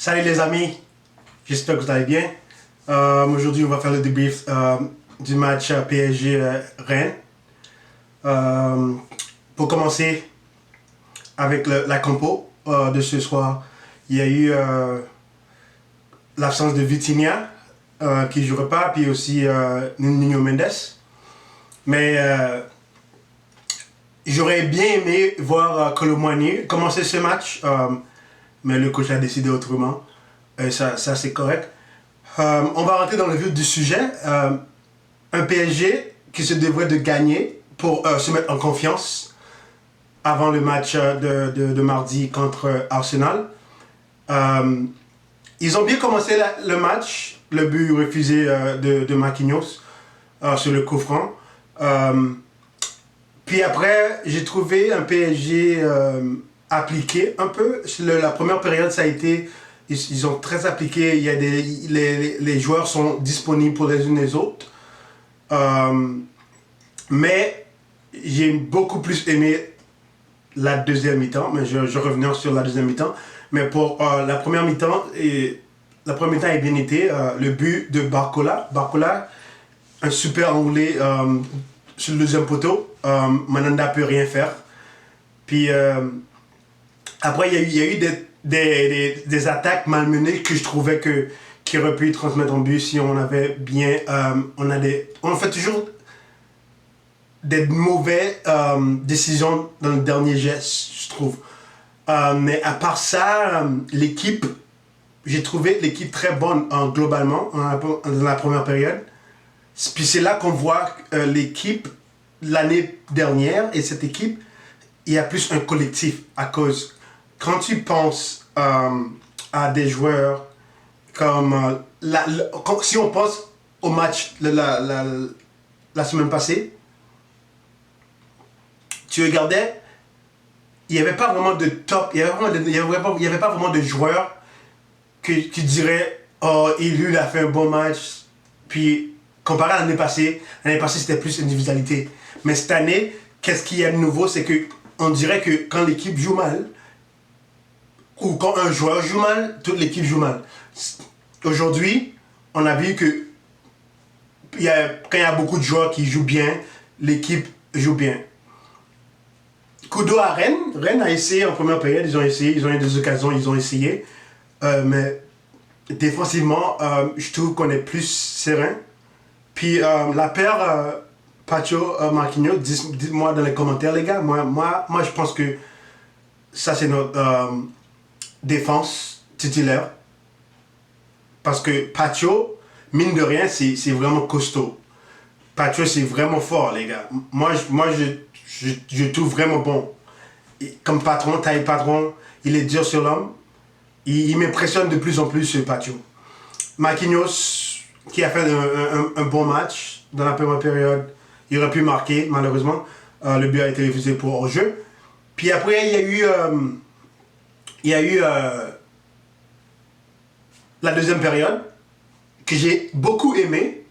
Salut les amis, j'espère que vous allez bien. Aujourd'hui, on va faire le débrief du match PSG-Rennes. Pour commencer avec la compo de ce soir, il y a eu l'absence de Vitinha qui ne jouerait pas, puis aussi Nuno Mendes. Mais j'aurais bien aimé voir Kolo Muani commencer ce match, mais le coach a décidé autrement. Et ça c'est correct. On va rentrer dans le vif du sujet. Un PSG qui se devrait de gagner pour se mettre en confiance avant le match de mardi contre Arsenal. Ils ont bien commencé le match, le but refusé de Marquinhos sur le coup franc. Puis après, j'ai trouvé un PSG appliqué un peu. La première période, ça a été... Ils ont très appliqué. Il y a les joueurs sont disponibles pour les unes et les autres. Mais j'ai beaucoup plus aimé la deuxième mi-temps. Mais je revenais sur la deuxième mi-temps. Mais pour la première mi-temps, la première mi-temps a bien été. Le but de Barcola. Barcola, un super enroulé sur le deuxième poteau. Mandanda peut rien faire. Puis après, il y a eu des attaques malmenées que je trouvais qui auraient pu transmettre en but si on avait bien... on fait toujours des mauvaises décisions dans le dernier geste, je trouve. Mais à part ça, l'équipe, j'ai trouvé l'équipe très bonne globalement dans la première période. Puis c'est là qu'on voit l'équipe l'année dernière et cette équipe, il y a plus un collectif à cause... Quand tu penses à des joueurs comme... si on pense au match la semaine passée, tu regardais, il n'y avait pas vraiment de top, il n'y avait pas vraiment de joueurs qui diraient « Oh, lui, il a fait un bon match. » Puis, comparé à l'année passée c'était plus individualité. Mais cette année, qu'est-ce qu'il y a de nouveau? C'est qu'on dirait que quand l'équipe joue mal, ou quand un joueur joue mal, toute l'équipe joue mal. Aujourd'hui, on a vu que quand il y a beaucoup de joueurs qui jouent bien, l'équipe joue bien. Kudo à Rennes. Rennes a essayé en première période, ils ont eu des occasions, ils ont essayé. Mais défensivement, je trouve qu'on est plus serein. Puis la paire Pacho-Marquinhos, dites-moi dans les commentaires les gars, moi je pense que ça c'est notre... défense titulaire parce que Pacho, mine de rien, c'est vraiment costaud. Pacho, c'est vraiment fort, les gars. Moi je trouve vraiment bon. Comme patron, taille patron, il est dur sur l'homme. Il m'impressionne de plus en plus, ce Pacho. Marquinhos, qui a fait un bon match dans la première période, il aurait pu marquer, malheureusement. Le but a été refusé pour hors-jeu. Puis après, il y a eu la deuxième période que j'ai beaucoup aimé.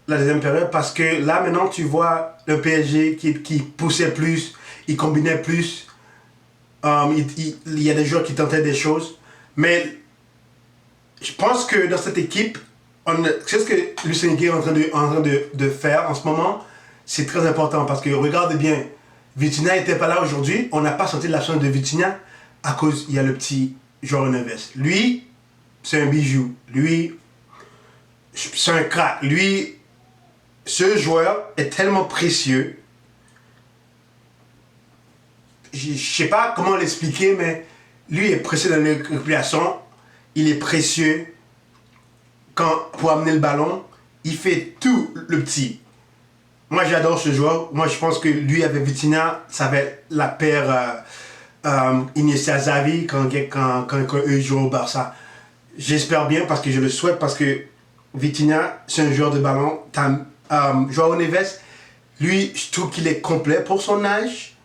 La deuxième période parce que là maintenant tu vois le PSG qui poussait plus, il combinait plus. Il y a des joueurs qui tentaient des choses. Mais je pense que dans cette équipe, c'est ce que Luis Enrique est en train de faire en ce moment. C'est très important parce que regarde bien, Vitinha n'était pas là aujourd'hui. On n'a pas senti l'absence de Vitinha à cause il y a le petit João Neves. Lui, c'est un bijou. Lui, c'est un crack. Lui, ce joueur est tellement précieux. Je sais pas comment l'expliquer, mais lui est précieux dans les récupérations. Il est précieux pour amener le ballon. Il fait tout le petit. Moi, j'adore ce joueur. Moi, je pense que lui avec Vitinha, ça va être la paire Iniesta Xavi quand eux jouent au Barça. J'espère bien parce que je le souhaite parce que Vitinha, c'est un joueur de ballon. João Neves, lui, je trouve qu'il est complet pour son âge.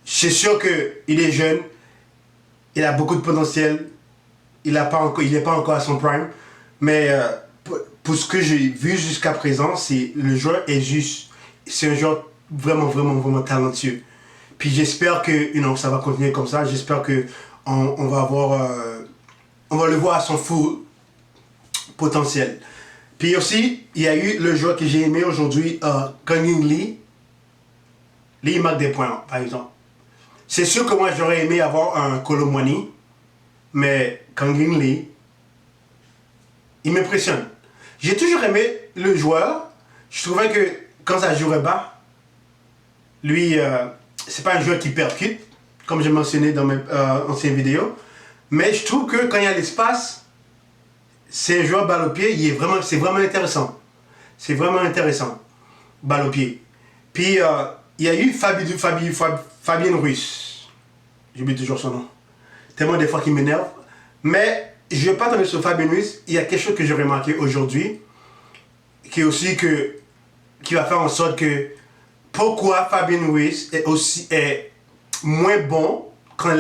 C'est sûr qu'il est jeune, il a beaucoup de potentiel, il n'est pas encore à son prime, mais pour ce que j'ai vu jusqu'à présent, le joueur est juste, c'est un joueur vraiment, vraiment, vraiment talentueux. Puis j'espère que ça va continuer comme ça, j'espère qu'on va avoir on va le voir à son full potentiel. Puis aussi, il y a eu le joueur que j'ai aimé aujourd'hui, Kang In Lee. Lui, il marque des points, par exemple. C'est sûr que moi, j'aurais aimé avoir un Kolo Muani, mais Kang In Lee, il m'impressionne. J'ai toujours aimé le joueur. Je trouvais que quand ça jouerait bas, lui, c'est pas un joueur qui percute, comme j'ai mentionné dans mes anciennes vidéos. Mais je trouve que quand il y a l'espace, c'est un joueur balle au pied, c'est vraiment intéressant. C'est vraiment intéressant, balle au pied. Puis, il y a eu Fabien Ruiz. J'oublie toujours son nom. Tellement des fois qu'il m'énerve. Mais je ne vais pas tomber sur Fabien Ruiz. Il y a quelque chose que j'ai remarqué aujourd'hui, qui est aussi qui va faire en sorte que pourquoi Fabien Ruiz est moins bon qu'en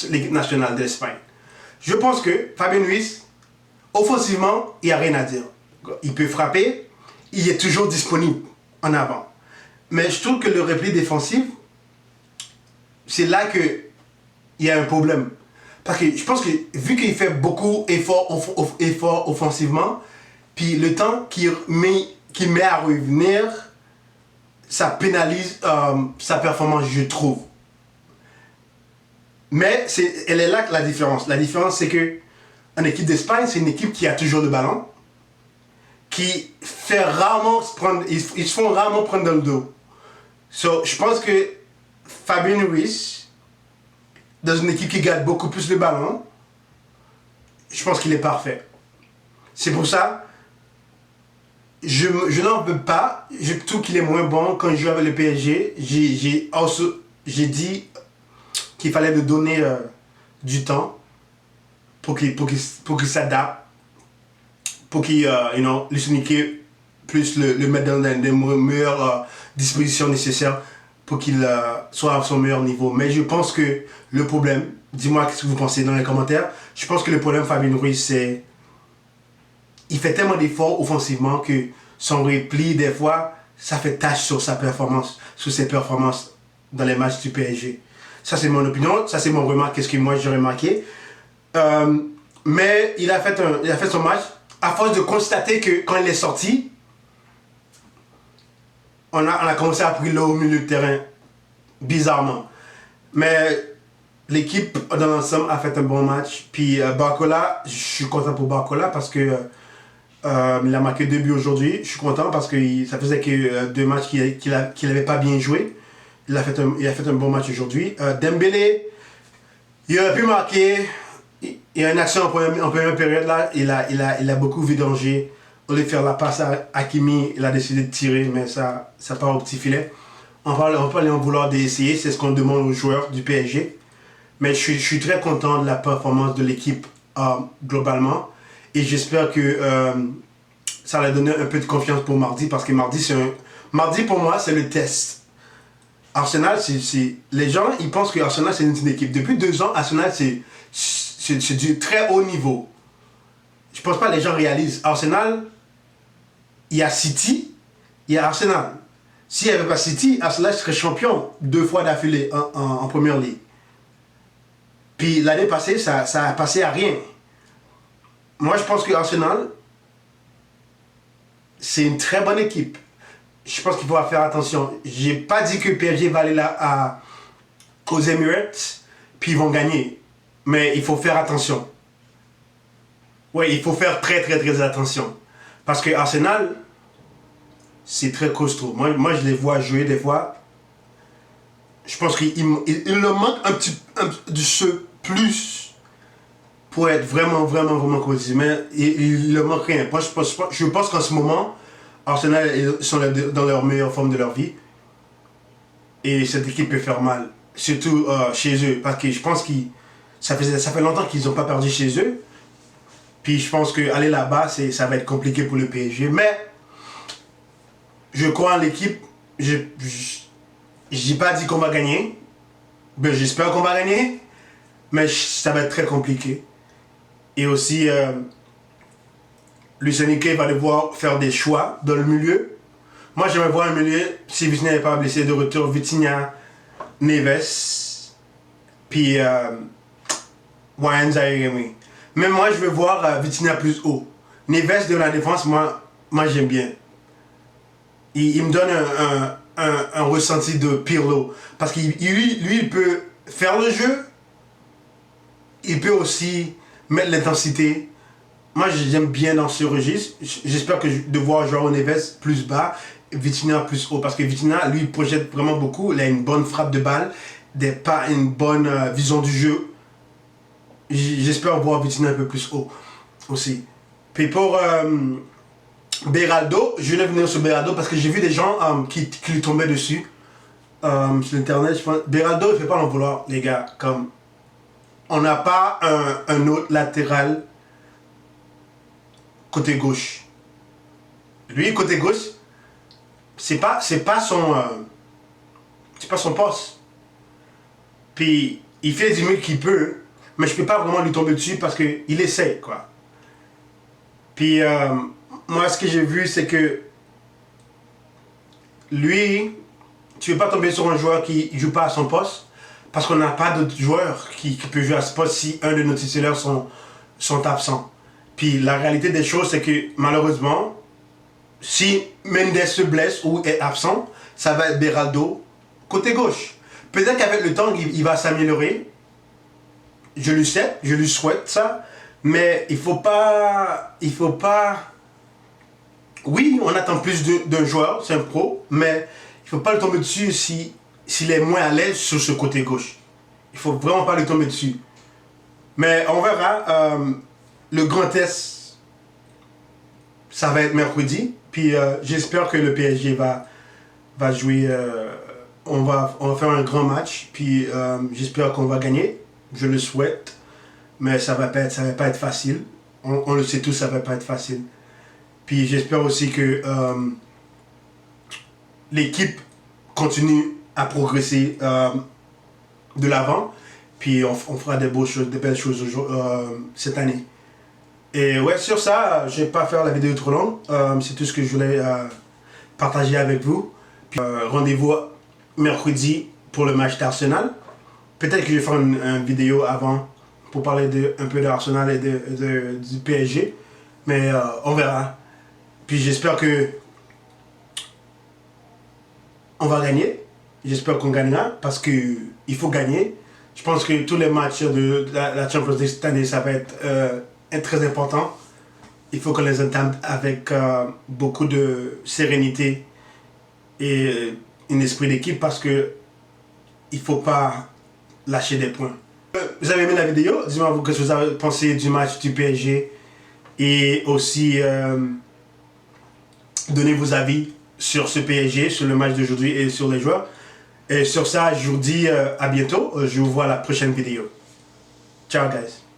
l'équipe nationale de l'Espagne. Je pense que Fabien Ruiz, offensivement, il n'y a rien à dire. Il peut frapper, il est toujours disponible en avant. Mais je trouve que le repli défensif, c'est là qu'il y a un problème. Parce que je pense que vu qu'il fait beaucoup d'efforts offensivement, puis le temps qu'il met à revenir, ça pénalise sa performance, je trouve. Mais elle est là la différence. La différence, c'est que en équipe d'Espagne, c'est une équipe qui a toujours le ballon, qui fait rarement ils se font rarement prendre dans le dos. So, je pense que Fabien Ruiz, dans une équipe qui garde beaucoup plus le ballon, je pense qu'il est parfait. C'est pour ça, je n'en veux pas. Je trouve qu'il est moins bon quand il joue avec le PSG. J'ai dit qu'il fallait lui donner du temps pour qu'il s'adapte, pour qu'il lui plus le mettre dans les meilleures dispositions nécessaires pour qu'il soit à son meilleur niveau. Mais je pense que le problème, dis-moi ce que vous pensez dans les commentaires, je pense que le problème Fabien Ruiz, c'est il fait tellement d'efforts offensivement que son repli, des fois, ça fait tâche sur ses performances dans les matchs du PSG. Ça, c'est mon opinion, ça, c'est mon remarque, qu'est-ce que moi j'ai remarqué. Mais il a fait son match à force de constater que quand il est sorti, on a commencé à brûler au milieu de terrain, bizarrement. Mais l'équipe dans l'ensemble a fait un bon match. Puis Barcola, je suis content pour Barcola parce que il a marqué 2 buts aujourd'hui. Je suis content parce que ça faisait que 2 matchs qu'il n'avait pas bien joué. Il a fait un bon match aujourd'hui. Dembélé, il aurait pu marquer. Il y a une action en première période là. Il a beaucoup vidangé. Au lieu de faire la passe à Hakimi, il a décidé de tirer, mais ça part au petit filet. On va pas en vouloir d'essayer, c'est ce qu'on demande aux joueurs du PSG. Mais je suis très content de la performance de l'équipe globalement. Et j'espère que ça va donner un peu de confiance pour mardi, parce que mardi pour moi, c'est le test. Arsenal, les gens ils pensent que Arsenal c'est une équipe. Depuis 2 ans, Arsenal c'est du très haut niveau. Je pense pas que les gens réalisent. Arsenal, il y a City, il y a Arsenal. S'il n'y avait pas City, Arsenal serait champion 2 fois d'affilée en Première Ligue. Puis l'année passée, ça a passé à rien. Moi, je pense que Arsenal, c'est une très bonne équipe. Je pense qu'il faudra faire attention. J'ai pas dit que PSG va aller là aux Emirates, puis ils vont gagner. Mais il faut faire attention. Oui, il faut faire très très très attention. Parce que Arsenal, c'est très costaud. Moi, je les vois jouer des fois. Je pense qu'il leur manque de ce plus pour être vraiment costaud. Mais il ne manque rien. Moi, je pense qu'en ce moment, Arsenal ils sont dans leur meilleure forme de leur vie. Et cette équipe peut faire mal. Surtout chez eux. Parce que je pense que ça fait longtemps qu'ils n'ont pas perdu chez eux. Puis je pense qu'aller là-bas, ça va être compliqué pour le PSG. Mais je crois en l'équipe. Je n'ai pas dit qu'on va gagner. Ben, j'espère qu'on va gagner. Mais ça va être très compliqué. Et aussi, Luis Enrique va devoir faire des choix dans le milieu. Moi, j'aimerais voir un milieu, si Vitinha n'est pas blessé de retour, Vitinha, Neves, puis Wayne Zaïre. Mais moi, je veux voir Vitinha plus haut. Neves de la défense, moi j'aime bien. Il me donne un ressenti de Pirlo. Parce qu'il lui, il peut faire le jeu. Il peut aussi mettre l'intensité. Moi, j'aime bien dans ce registre. J'espère de voir João Neves plus bas, Vitinha plus haut. Parce que Vitinha, lui, il projette vraiment beaucoup. Il a une bonne frappe de balle, pas une bonne vision du jeu. J'espère voir Vitinha un peu plus haut aussi. Puis pour Beraldo, je vais venir sur Beraldo parce que j'ai vu des gens qui lui tombaient dessus sur internet. Je pense, Beraldo, il ne fait pas l'en vouloir, les gars. Comme, on n'a pas un autre latéral côté gauche. Lui, côté gauche, c'est pas son poste. Puis, il fait du mieux qu'il peut, mais je peux pas vraiment lui tomber dessus parce qu'il essaie, quoi. Puis, moi, ce que j'ai vu, c'est que lui, tu ne veux pas tomber sur un joueur qui ne joue pas à son poste parce qu'on n'a pas d'autres joueurs qui peuvent jouer à ce poste si un de nos titulaires sont absents. Puis, la réalité des choses, c'est que malheureusement, si Mendes se blesse ou est absent, ça va être Beraldo côté gauche. Peut-être qu'avec le temps, il va s'améliorer. Je lui souhaite ça. Mais il faut pas... Oui, on attend plus d'un joueur, c'est un pro, mais il ne faut pas le tomber dessus s'il est moins à l'aise sur ce côté gauche. Il ne faut vraiment pas le tomber dessus. Mais on verra. Le grand test, ça va être mercredi. Puis j'espère que le PSG va jouer. On va faire un grand match. Puis j'espère qu'on va gagner. Je le souhaite. Mais ça va pas être facile. On le sait tous, ça va pas être facile. Puis j'espère aussi que l'équipe continue à progresser de l'avant. Puis on fera des belles choses cette année. Et ouais, sur ça, je vais pas faire la vidéo trop longue. C'est tout ce que je voulais partager avec vous. Puis rendez-vous mercredi pour le match d'Arsenal. Peut-être que je vais faire une vidéo avant pour parler un peu d'Arsenal et du PSG. Mais on verra. Puis j'espère que on va gagner. J'espère qu'on gagnera parce qu'il faut gagner. Je pense que tous les matchs de la Champions League cette année, ça va être très important. Il faut qu'on les entame avec beaucoup de sérénité et un esprit d'équipe parce que il ne faut pas lâcher des points. Vous avez aimé la vidéo? Dites-moi ce que vous avez pensé du match du PSG et aussi donnez vos avis sur ce PSG, sur le match d'aujourd'hui et sur les joueurs. Et sur ça, je vous dis à bientôt. Je vous vois à la prochaine vidéo. Ciao guys.